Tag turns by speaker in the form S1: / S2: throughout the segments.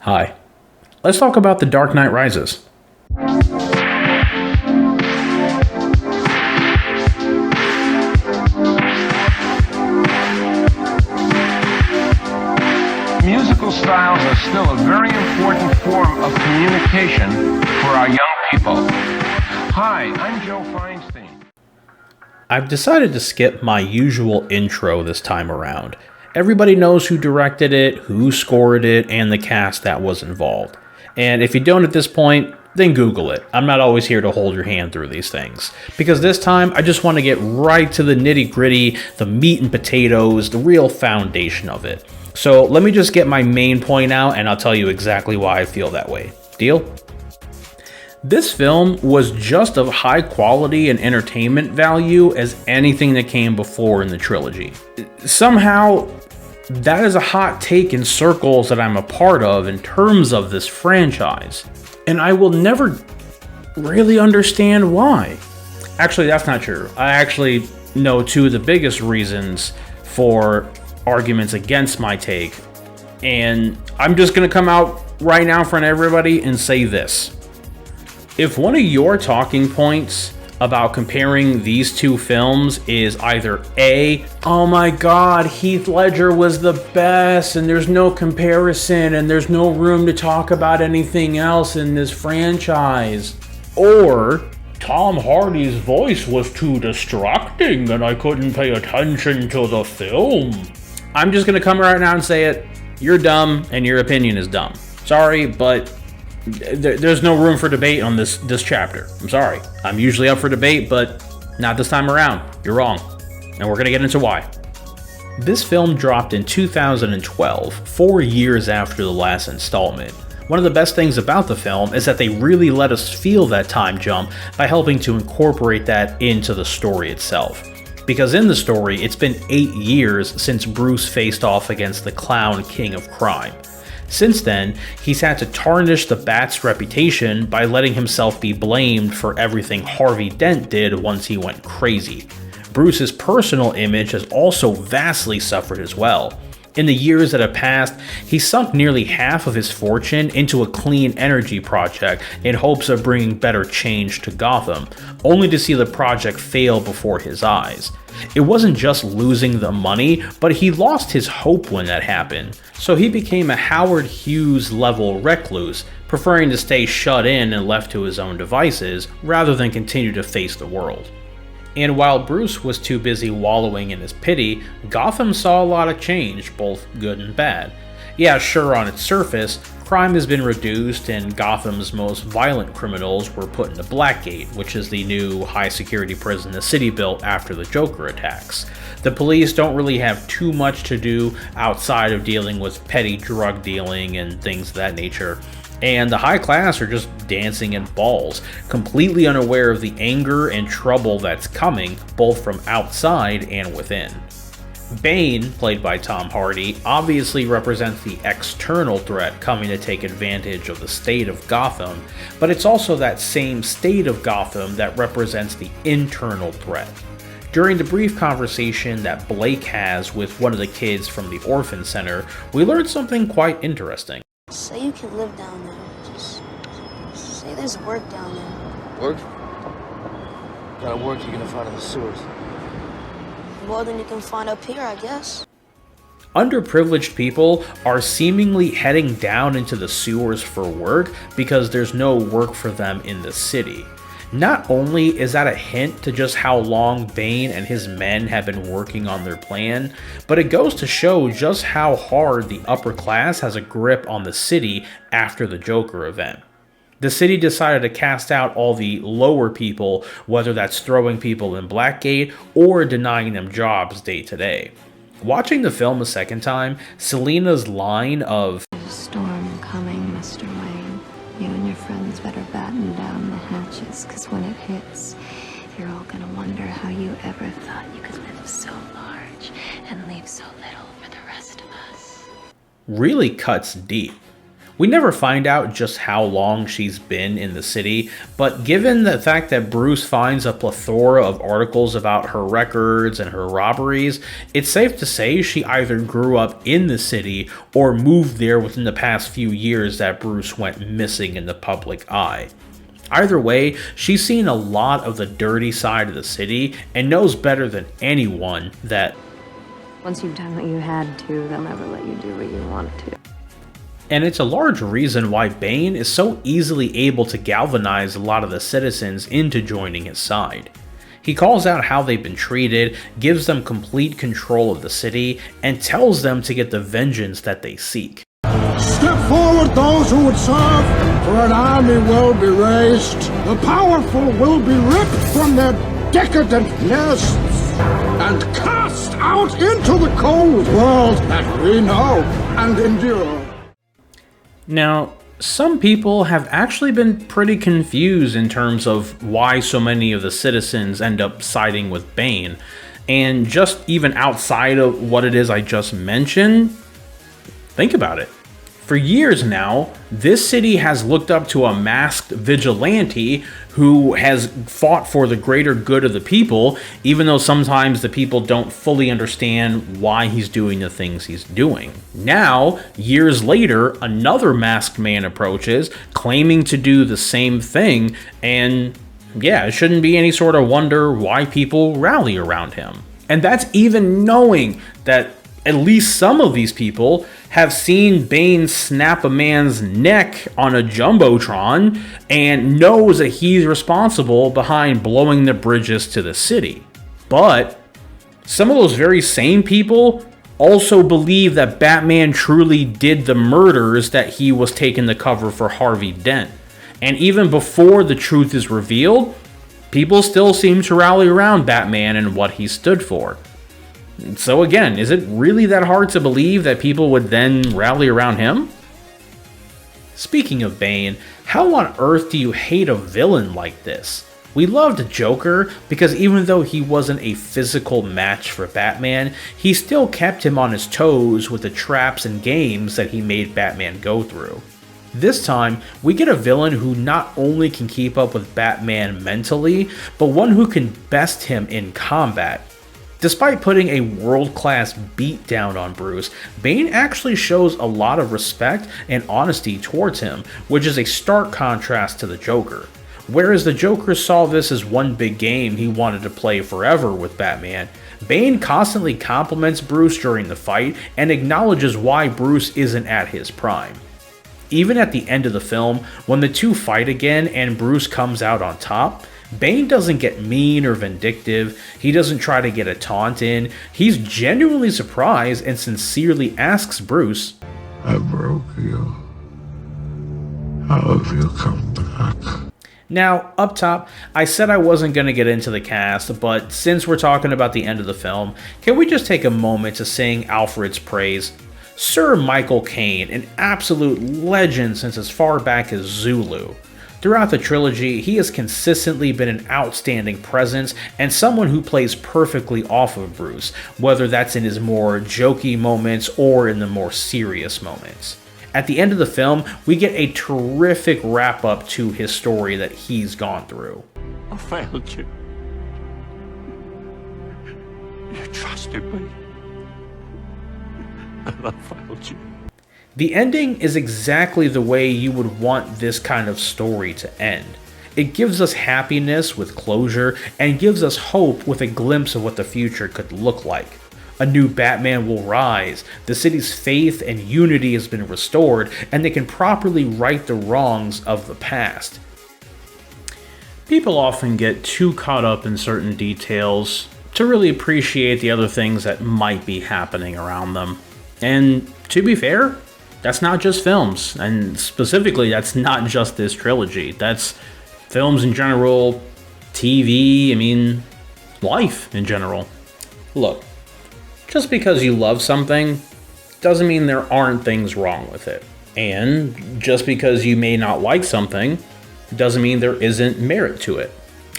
S1: Hi. Let's talk about The Dark Knight Rises.
S2: Musical styles are still a very important form of communication for our young people. Hi, I'm Joe Feinstein.
S1: I've decided to skip my usual intro this time around. Everybody knows who directed it, who scored it, and the cast that was involved. And if you don't at this point, then Google it. I'm not always here to hold your hand through these things. Because this time, I just want to get right to the nitty-gritty, the meat and potatoes, the real foundation of it. So let me just get my main point out and I'll tell you exactly why I feel that way. Deal? This film was just of high quality and entertainment value as anything that came before in the trilogy. Somehow, that is a hot take in circles that I'm a part of in terms of this franchise. And I will never really understand why. Actually, that's not true. I actually know two of the biggest reasons for arguments against my take. And I'm just going to come out right now in front of everybody and say this. If one of your talking points about comparing these two films is either A, oh my god, Heath Ledger was the best and there's no comparison and there's no room to talk about anything else in this franchise, or Tom Hardy's voice was too distracting and I couldn't pay attention to the film, I'm just gonna come right now and say it. You're dumb and your opinion is dumb. Sorry, but there's no room for debate on this chapter. I'm sorry. I'm usually up for debate, but not this time around. You're wrong. And we're going to get into why. This film dropped in 2012, 4 years after the last installment. One of the best things about the film is that they really let us feel that time jump by helping to incorporate that into the story itself. Because in the story, it's been 8 years since Bruce faced off against the clown king of crime. Since then, he's had to tarnish the Bat's reputation by letting himself be blamed for everything Harvey Dent did once he went crazy. Bruce's personal image has also vastly suffered as well. In the years that have passed, he sunk nearly half of his fortune into a clean energy project in hopes of bringing better change to Gotham, only to see the project fail before his eyes. It wasn't just losing the money, but he lost his hope when that happened, so he became a Howard Hughes level recluse, preferring to stay shut in and left to his own devices rather than continue to face the world. And while Bruce was too busy wallowing in his pity, Gotham saw a lot of change, both good and bad. Yeah, sure, on its surface, crime has been reduced and Gotham's most violent criminals were put into Blackgate, which is the new high-security prison the city built after the Joker attacks. The police don't really have too much to do outside of dealing with petty drug dealing and things of that nature. And the high class are just dancing in balls, completely unaware of the anger and trouble that's coming, both from outside and within. Bane, played by Tom Hardy, obviously represents the external threat coming to take advantage of the state of Gotham, but it's also that same state of Gotham that represents the internal threat. During the brief conversation that Blake has with one of the kids from the orphan center, we learned something quite interesting.
S3: Say you can live down there. Just say there's work down there.
S4: Work? What kind of work you gonna find in the sewers?
S3: More than you can find up here, I guess.
S1: Underprivileged people are seemingly heading down into the sewers for work because there's no work for them in the city. Not only is that a hint to just how long Bane and his men have been working on their plan, but it goes to show just how hard the upper class has a grip on the city after the Joker event. The city decided to cast out all the lower people, whether that's throwing people in Blackgate or denying them jobs day to day. Watching the film a second time, Selina's line of
S5: "There's a storm coming, Mr. Wayne. You and your friends better batten down the hatches, because when it hits, you're all gonna wonder how you ever thought you could live so large and leave so little for the rest of us."
S1: really cuts deep. We never find out just how long she's been in the city, but given the fact that Bruce finds a plethora of articles about her records and her robberies, it's safe to say she either grew up in the city or moved there within the past few years that Bruce went missing in the public eye. Either way, she's seen a lot of the dirty side of the city and knows better than anyone that
S5: Once you've done what you had to, they'll never let you do what you want to.
S1: And it's a large reason why Bane is so easily able to galvanize a lot of the citizens into joining his side. He calls out how they've been treated, gives them complete control of the city, and tells them to get the vengeance that they seek.
S6: Step forward those who would serve, for an army will be raised. The powerful will be ripped from their decadent nests and cast out into the cold world that we know and endure.
S1: Now, some people have actually been pretty confused in terms of why so many of the citizens end up siding with Bane, and just even outside of what it is I just mentioned, think about it. For years now, this city has looked up to a masked vigilante who has fought for the greater good of the people, even though sometimes the people don't fully understand why he's doing the things he's doing. Now, years later, another masked man approaches, claiming to do the same thing, and yeah, it shouldn't be any sort of wonder why people rally around him. And that's even knowing that at least some of these people have seen Bane snap a man's neck on a jumbotron and knows that he's responsible behind blowing the bridges to the city. But some of those very same people also believe that Batman truly did the murders that he was taking the cover for Harvey Dent. And even before the truth is revealed, people still seem to rally around Batman and what he stood for. So again, is it really that hard to believe that people would then rally around him? Speaking of Bane, how on earth do you hate a villain like this? We loved Joker because even though he wasn't a physical match for Batman, he still kept him on his toes with the traps and games that he made Batman go through. This time, we get a villain who not only can keep up with Batman mentally, but one who can best him in combat. Despite putting a world-class beatdown on Bruce, Bane actually shows a lot of respect and honesty towards him, which is a stark contrast to the Joker. Whereas the Joker saw this as one big game he wanted to play forever with Batman, Bane constantly compliments Bruce during the fight and acknowledges why Bruce isn't at his prime. Even at the end of the film, when the two fight again and Bruce comes out on top, Bane doesn't get mean or vindictive, he doesn't try to get a taunt in, he's genuinely surprised and sincerely asks Bruce,
S6: I broke you. How have you come back?
S1: Now, up top, I said I wasn't going to get into the cast, but since we're talking about the end of the film, can we just take a moment to sing Alfred's praise? Sir Michael Caine, an absolute legend since as far back as Zulu. Throughout the trilogy, he has consistently been an outstanding presence and someone who plays perfectly off of Bruce, whether that's in his more jokey moments or in the more serious moments. At the end of the film, we get a terrific wrap-up to his story that he's gone through.
S7: I failed you. You trusted me. And I failed you.
S1: The ending is exactly the way you would want this kind of story to end. It gives us happiness with closure and gives us hope with a glimpse of what the future could look like. A new Batman will rise, the city's faith and unity has been restored, and they can properly right the wrongs of the past. People often get too caught up in certain details to really appreciate the other things that might be happening around them. And to be fair, that's not just films, and specifically that's not just this trilogy. That's films in general, TV, life in general. Look, just because you love something doesn't mean there aren't things wrong with it. And just because you may not like something doesn't mean there isn't merit to it.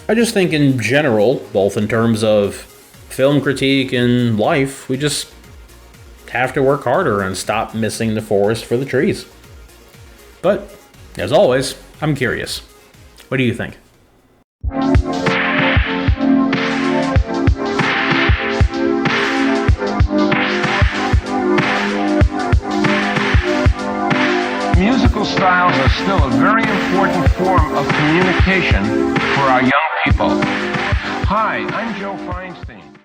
S1: I just think in general, both in terms of film critique and life, we just have to work harder and stop missing the forest for the trees. But, as always, I'm curious. What do you think?
S2: Musical styles are still a very important form of communication for our young people. Hi, I'm Joe Feinstein.